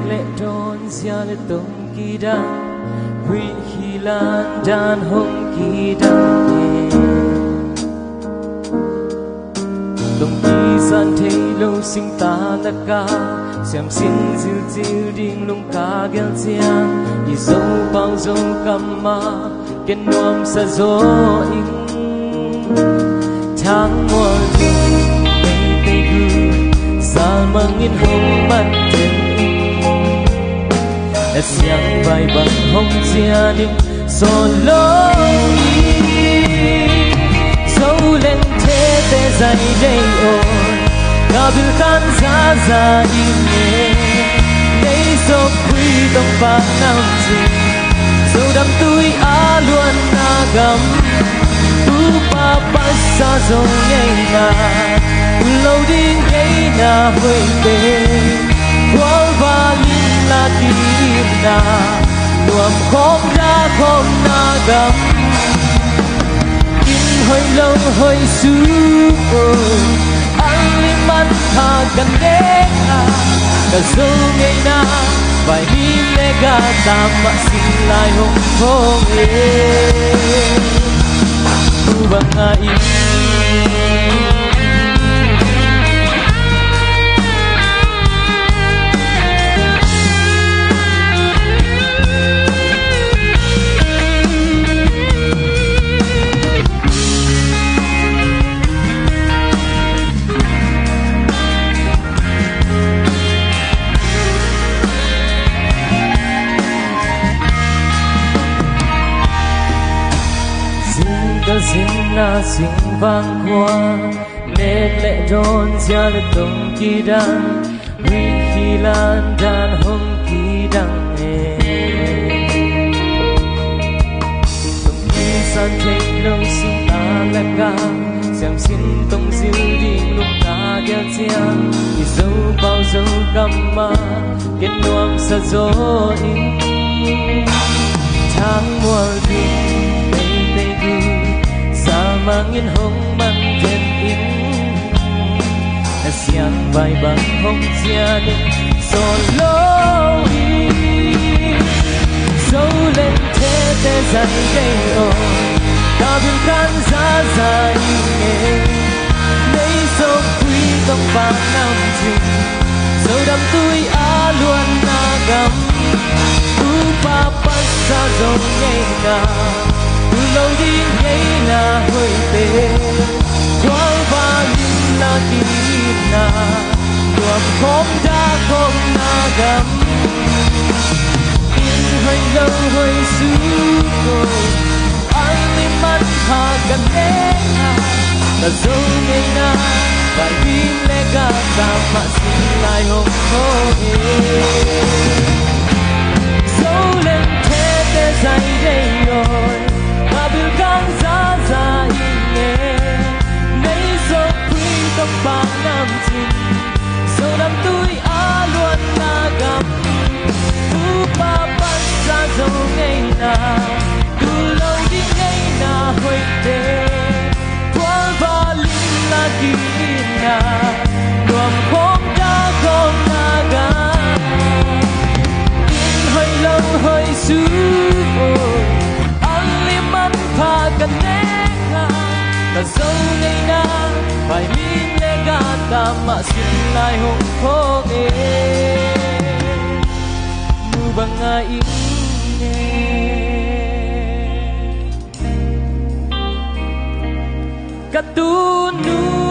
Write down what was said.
lệ tròn xia lệ tông kỳ đăng huy khi lan đàn hông kỳ đăng tông kỳ san thấy lâu sinh ta là ca xem xin dịu dịu điên lung ca gel chiang y dấu bao dấu cầm ma kết nuông sa gió in tháng mùa tình ngày tây gư sa mang in hồng ban thiên đã xiang vai bằng hồng chia đi so lối dấu lên thế để dày đây ôi cả biểu khán giả ra im nghe lấy dấu quý đông và nam gì dấu đắm tôi á luôn na gầm tu ba ba sa dấu ngay na lâu đi ngay na hơi về quá và linh là tim na nuông khóm ra khóm na gầm in hơi lâu hơi sướng man tha gần đến cả dấu ngày na vài hi lê ga ta mà xin lại hồng thô tu bằng ai xin na xin vang qua nét lệ đón gia lệ tông kỳ đăng huy khi lan đàn hông kỳ đăng tông kỳ san thấy lâu xin ta là ca xem xin tông diêu đi lúc ta ghé chiang thì dấu bao dấu cầm ma kết nuông sa gió in tháng mùa tình mang in hồng mang thêm in đã xiang vai bằng hồng chia đi gió lối dấu lên thế thế dần đây rồi ta biểu khán giả ra nghe lấy dấu quý trong vàng nam trình dấu đắm tôi á luôn na gầm tu ba ba sa dấu ngay na lâu đi ngay là hơi tệ quá và linh là tim na nuông khóm đã khóm na gầm in hơi lâu hơi sướng rồi anh đi mắt thà gần đến là dấu ngày na vài phim lẽ cả ta mà xin lại hồng thô dấu lên thế để dày đây rồi biểu khán giả ra im nghe lấy dấu quý trong vàng nam trình dấu đắm tôi á luôn na gầm tu ba bắt ra dấu ngày nào tu lâu đi ngày nào hơi tệ quá và linh là kỷ na nuông khóm đã không na gầm in hơi lâu hơi sướng pha gần đến ta dấu ngày na phải min lê ga ta mà xin lại hồng thô nu bằng ai cát tu nu